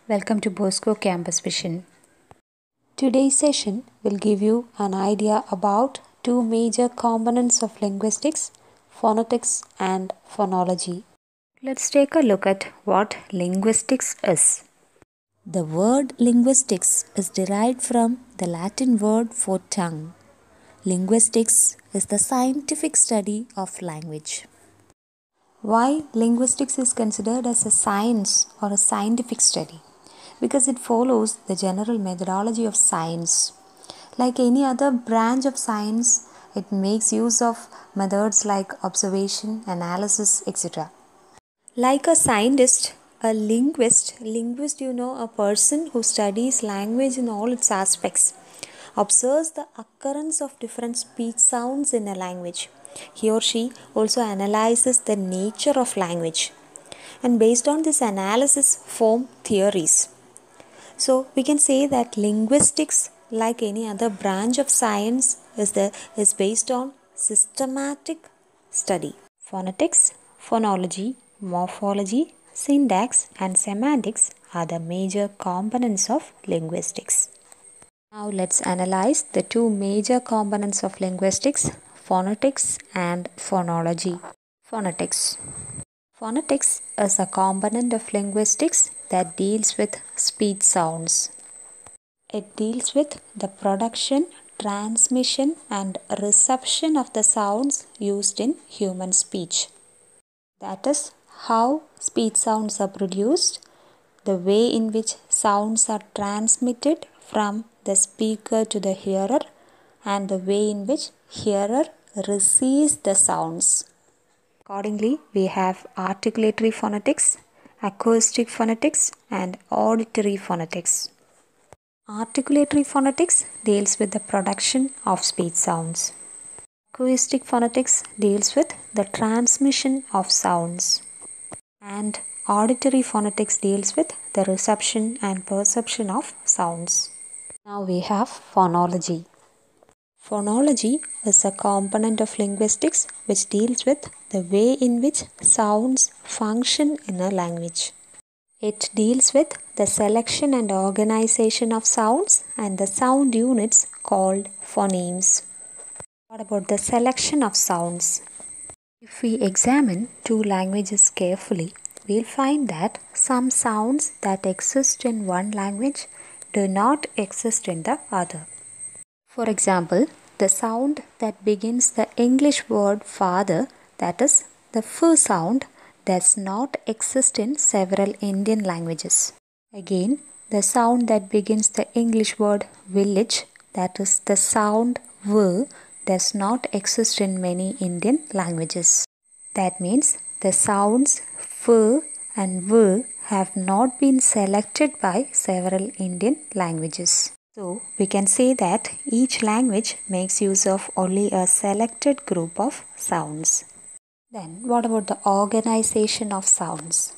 Welcome to Bosco Campus Vision. Today's session will give you an idea about two major components of linguistics, phonetics and phonology. Let's take a look at what linguistics is. The word linguistics is derived from the Latin word for tongue. Linguistics is the scientific study of language. Why linguistics is considered as a science or a scientific study? Because it follows the general methodology of science. Like any other branch of science, it makes use of methods like observation, analysis, etc. Like a scientist, a linguist, a person who studies language in all its aspects, observes the occurrence of different speech sounds in a language. He or she also analyzes the nature of language, and based on this analysis form theories. So we can say that linguistics, like any other branch of science, is based on systematic study. Phonetics, phonology, morphology, syntax, and semantics are the major components of linguistics. Now let's analyze the two major components of linguistics, phonetics and phonology. Phonetics. Phonetics is a component of linguistics that deals with speech sounds. It deals with the production, transmission, and reception of the sounds used in human speech. That is, how speech sounds are produced, the way in which sounds are transmitted from the speaker to the hearer, and the way in which hearer receives the sounds. Accordingly, we have articulatory phonetics, acoustic phonetics, and auditory phonetics. Articulatory phonetics deals with the production of speech sounds. Acoustic phonetics deals with the transmission of sounds. And auditory phonetics deals with the reception and perception of sounds. Now we have phonology. Phonology is a component of linguistics which deals with the way in which sounds function in a language. It deals with the selection and organization of sounds and the sound units called phonemes. What about the selection of sounds? If we examine two languages carefully, we'll find that some sounds that exist in one language do not exist in the other. For example, the sound that begins the English word father, that is, the f sound, does not exist in several Indian languages. Again, the sound that begins the English word village, that is, the sound v, does not exist in many Indian languages. That means the sounds f and v have not been selected by several Indian languages. So, we can say that each language makes use of only a selected group of sounds. Then, what about the organization of sounds?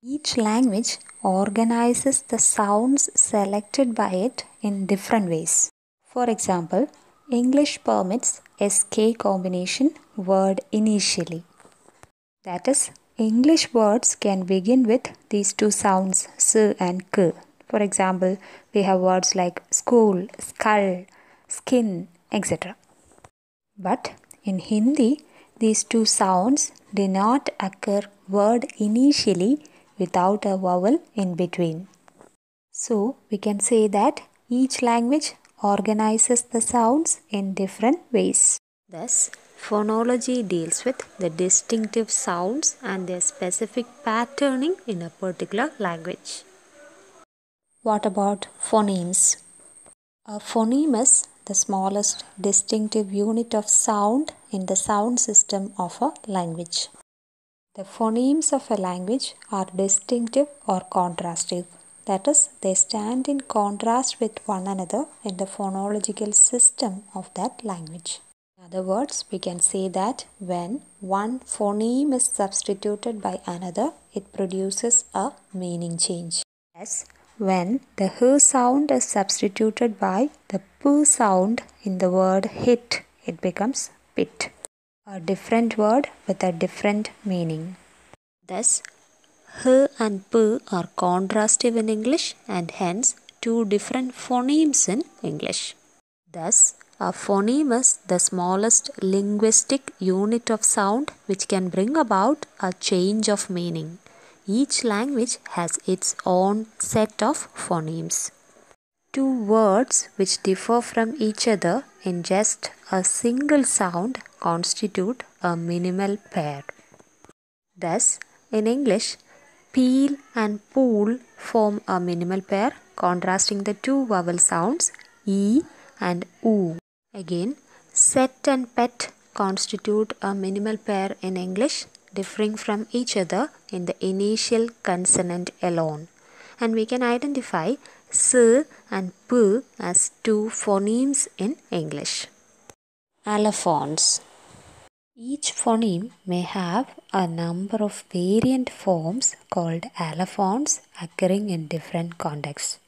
Each language organizes the sounds selected by it in different ways. For example, English permits SK combination word initially. That is, English words can begin with these two sounds s and k. For example, we have words like school, skull, skin, etc. But in Hindi, these two sounds do not occur word initially without a vowel in between. So, we can say that each language organizes the sounds in different ways. Thus, phonology deals with the distinctive sounds and their specific patterning in a particular language. What about phonemes? A phoneme is the smallest distinctive unit of sound in the sound system of a language. The phonemes of a language are distinctive or contrastive. That is, they stand in contrast with one another in the phonological system of that language. In other words, we can say that when one phoneme is substituted by another, it produces a meaning change. Yes. When the h sound is substituted by the p sound in the word hit, it becomes pit, a different word with a different meaning. Thus, H and P are contrastive in English and hence two different phonemes in English. Thus, a phoneme is the smallest linguistic unit of sound which can bring about a change of meaning. Each language has its own set of phonemes. Two words which differ from each other in just a single sound constitute a minimal pair. Thus, in English, peel and pool form a minimal pair, contrasting the two vowel sounds E and oo. Again, set and pet constitute a minimal pair in English, differing from each other in the initial consonant alone. And we can identify S and P as two phonemes in English. Allophones. Each phoneme may have a number of variant forms called allophones occurring in different contexts.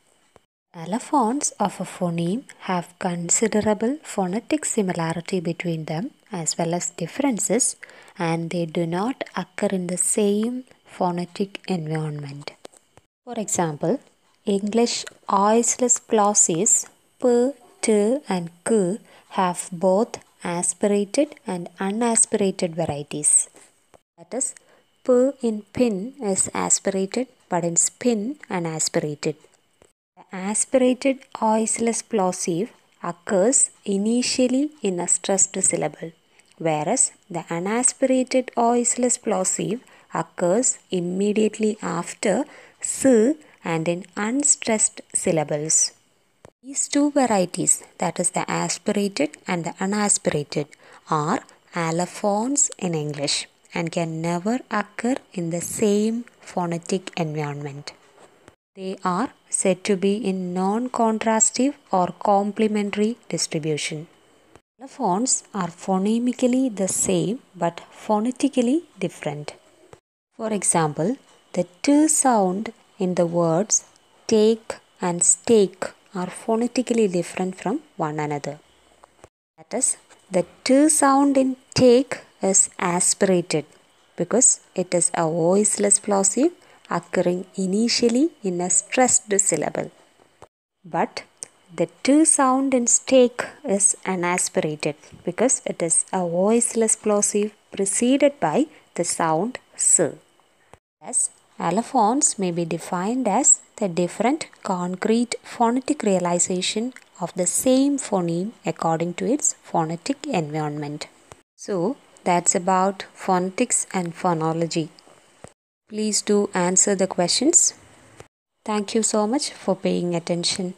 Allophones of a phoneme have considerable phonetic similarity between them as well as differences, and they do not occur in the same phonetic environment. For example, English voiceless plosives p, t and k have both aspirated and unaspirated varieties. That is, p in pin is aspirated but in spin unaspirated. The aspirated voiceless plosive occurs initially in a stressed syllable, whereas the unaspirated voiceless plosive occurs immediately after s and in unstressed syllables. These two varieties, that is the aspirated and the unaspirated, are allophones in English and can never occur in the same phonetic environment. They are said to be in non-contrastive or complementary distribution. Allophones are phonemically the same but phonetically different. For example, the T sound in the words take and stake are phonetically different from one another. That is, the T sound in take is aspirated because it is a voiceless plosive occurring initially in a stressed syllable. But the T sound in stake is unaspirated because it is a voiceless plosive preceded by the sound S. Thus, allophones may be defined as the different concrete phonetic realization of the same phoneme according to its phonetic environment. So, that's about phonetics and phonology. Please do answer the questions. Thank you so much for paying attention.